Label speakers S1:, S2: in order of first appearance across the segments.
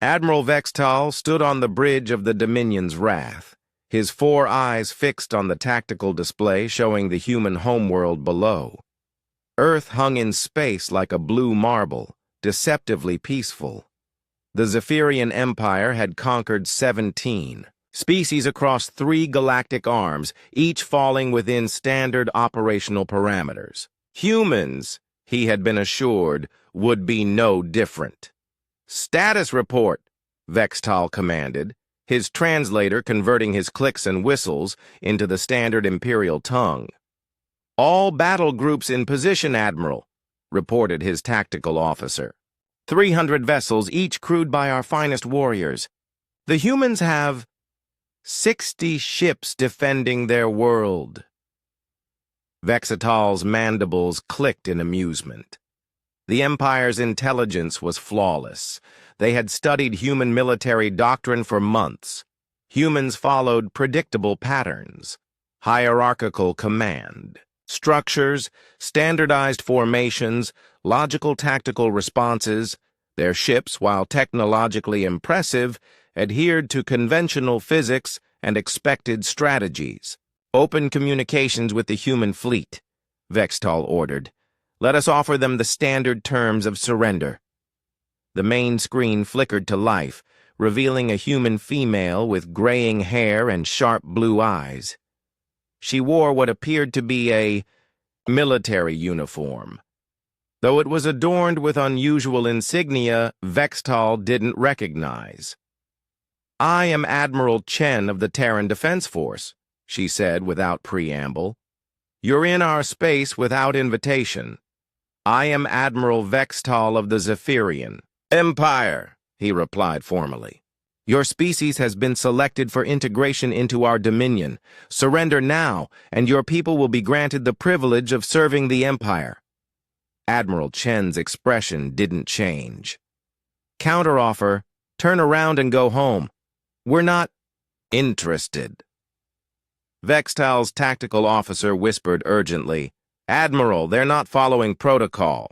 S1: Admiral Vextal stood on the bridge of the Dominion's wrath, his 4 eyes fixed on the tactical display showing the human homeworld below. Earth hung in space like a blue marble, deceptively peaceful. The Zephyrian Empire had conquered 17 species across 3 galactic arms, each falling within standard operational parameters. Humans, he had been assured, would be no different. "Status report," Vextal commanded, his translator converting his clicks and whistles into the standard Imperial tongue. "All battle groups in position, Admiral," reported his tactical officer. 300 vessels, each crewed by our finest warriors. The humans have 60 ships defending their world. Vexatal's mandibles clicked in amusement. The Empire's intelligence was flawless. They had studied human military doctrine for months. Humans followed predictable patterns, hierarchical command, structures, standardized formations, logical tactical responses. Their ships, while technologically impressive, adhered to conventional physics and expected strategies. "Open communications with the human fleet," Vextal ordered. "Let us offer them the standard terms of surrender." The main screen flickered to life, revealing a human female with graying hair and sharp blue eyes. She wore what appeared to be a military uniform. Though it was adorned with unusual insignia Vextal didn't recognize. "I am Admiral Chen of the Terran Defense Force," she said without preamble. "You're in our space without invitation. I am Admiral Vextal of the Zephyrian Empire," he replied formally. "Your species has been selected for integration into our dominion. Surrender now, and your people will be granted the privilege of serving the Empire." Admiral Chen's expression didn't change. "Counteroffer, turn around and go home. We're not interested." Vextal's tactical officer whispered urgently, "Admiral, they're not following protocol.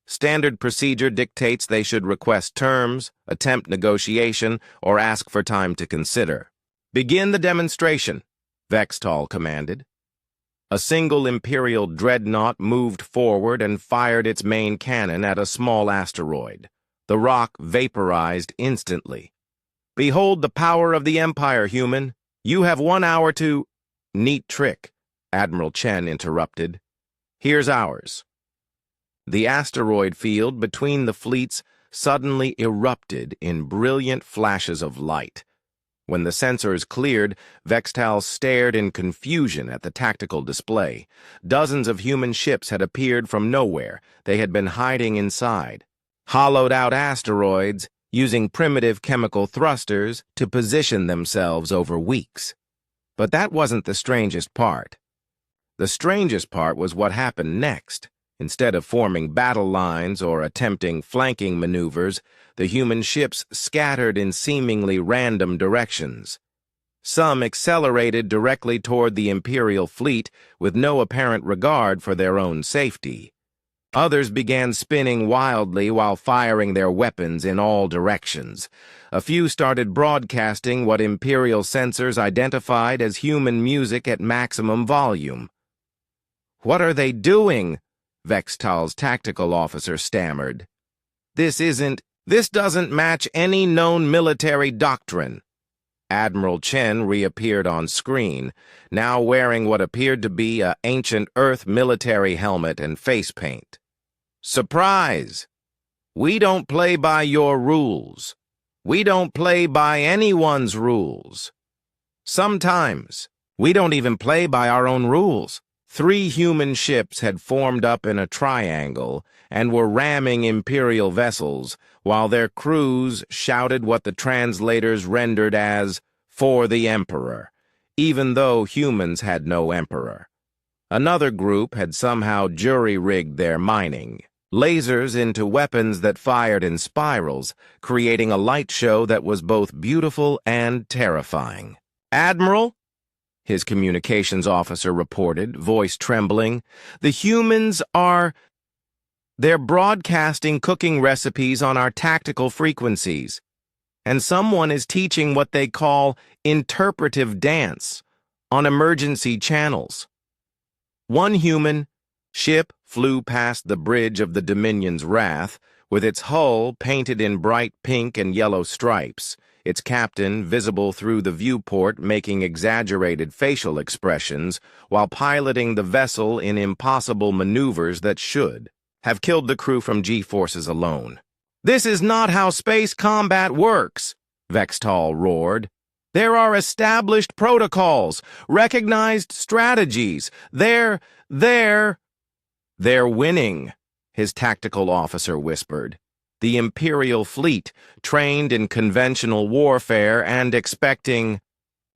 S1: Standard procedure dictates they should request terms, attempt negotiation, or ask for time to consider." "Begin the demonstration," Vextal commanded. A single Imperial dreadnought moved forward and fired its main cannon at a small asteroid. The rock vaporized instantly. "Behold the power of the Empire, human. You have 1 hour to—" "Neat trick," Admiral Chen interrupted. "Here's ours." The asteroid field between the fleets suddenly erupted in brilliant flashes of light. When the sensors cleared, Vextal stared in confusion at the tactical display. Dozens of human ships had appeared from nowhere. They had been hiding inside. Hollowed-out asteroids, using primitive chemical thrusters to position themselves over weeks. But that wasn't the strangest part. The strangest part was what happened next. Instead of forming battle lines or attempting flanking maneuvers, the human ships scattered in seemingly random directions. Some accelerated directly toward the Imperial fleet with no apparent regard for their own safety. Others began spinning wildly while firing their weapons in all directions. A few started broadcasting what Imperial sensors identified as human music at maximum volume. "What are they doing?" Vextal's tactical officer stammered. This doesn't match any known military doctrine." Admiral Chen reappeared on screen, now wearing what appeared to be an ancient Earth military helmet and face paint. "Surprise! We don't play by your rules. We don't play by anyone's rules. Sometimes, we don't even play by our own rules." 3 human ships had formed up in a triangle and were ramming Imperial vessels, while their crews shouted what the translators rendered as, "For the Emperor," even though humans had no emperor. Another group had somehow jury-rigged their mining. Lasers into weapons that fired in spirals, creating a light show that was both beautiful and terrifying. "Admiral," his communications officer reported, voice trembling, "the humans they're broadcasting cooking recipes on our tactical frequencies." and someone is teaching what they call interpretive dance on emergency channels. One human ship flew past the bridge of the Dominion's Wrath, with its hull painted in bright pink and yellow stripes, its captain visible through the viewport making exaggerated facial expressions while piloting the vessel in impossible maneuvers that should have killed the crew from G-forces alone. "This is not how space combat works," Vextal roared. "There are established protocols, recognized strategies. They're winning," his tactical officer whispered. The Imperial fleet, trained in conventional warfare and expecting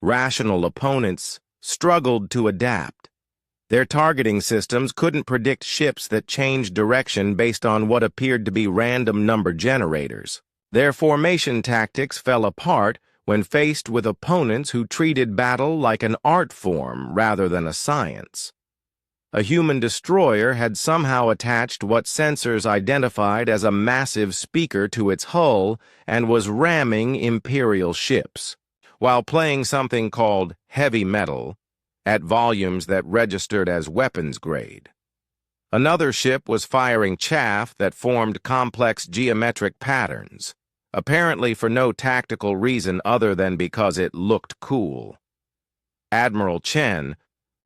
S1: rational opponents, struggled to adapt. Their targeting systems couldn't predict ships that changed direction based on what appeared to be random number generators. Their formation tactics fell apart when faced with opponents who treated battle like an art form rather than a science. A human destroyer had somehow attached what sensors identified as a massive speaker to its hull and was ramming Imperial ships, while playing something called heavy metal at volumes that registered as weapons grade. Another ship was firing chaff that formed complex geometric patterns, apparently for no tactical reason other than because it looked cool. Admiral Chen,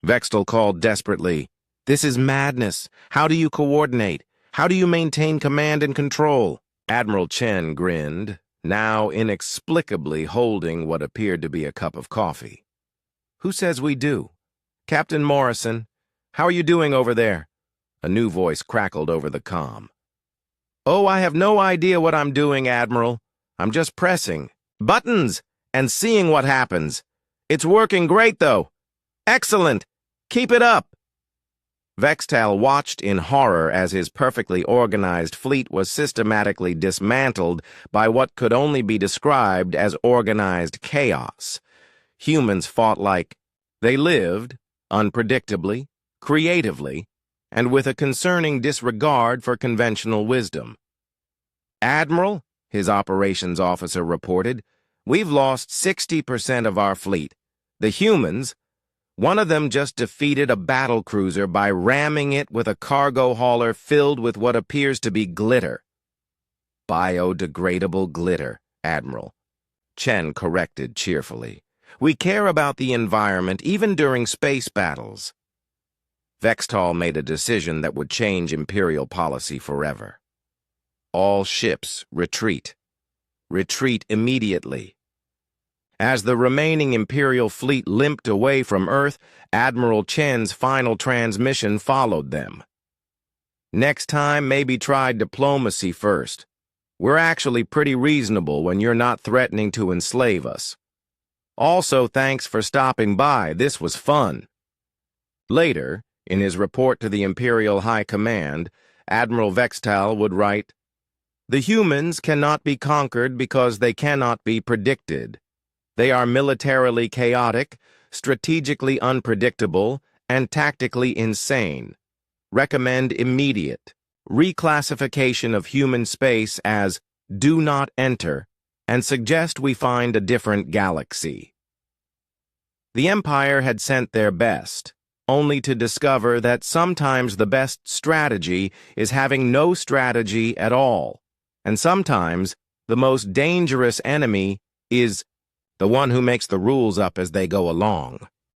S1: Vextal called desperately, "This is madness. How do you coordinate? How do you maintain command and control?" Admiral Chen grinned, now inexplicably holding what appeared to be a cup of coffee. "Who says we do? Captain Morrison, how are you doing over there?" A new voice crackled over the comm. "Oh, I have no idea what I'm doing, Admiral. I'm just pressing buttons and seeing what happens. It's working great, though. Excellent. Keep it up." Vextal watched in horror as his perfectly organized fleet was systematically dismantled by what could only be described as organized chaos. Humans fought like they lived, unpredictably, creatively, and with a concerning disregard for conventional wisdom. "Admiral," his operations officer reported, "we've lost 60% of our fleet. The humans, one of them just defeated a battle cruiser by ramming it with a cargo hauler filled with what appears to be glitter." "Biodegradable glitter, Admiral," Chen corrected cheerfully. "We care about the environment even during space battles." Vextal made a decision that would change Imperial policy forever. "All ships retreat. Retreat immediately." As the remaining Imperial fleet limped away from Earth, Admiral Chen's final transmission followed them. "Next time, maybe try diplomacy first. We're actually pretty reasonable when you're not threatening to enslave us. Also, thanks for stopping by. This was fun." Later, in his report to the Imperial High Command, Admiral Vextal would write, "The humans cannot be conquered because they cannot be predicted. They are militarily chaotic, strategically unpredictable, and tactically insane. Recommend immediate reclassification of human space as do not enter, and suggest we find a different galaxy." The Empire had sent their best, only to discover that sometimes the best strategy is having no strategy at all, and sometimes the most dangerous enemy is the one who makes the rules up as they go along.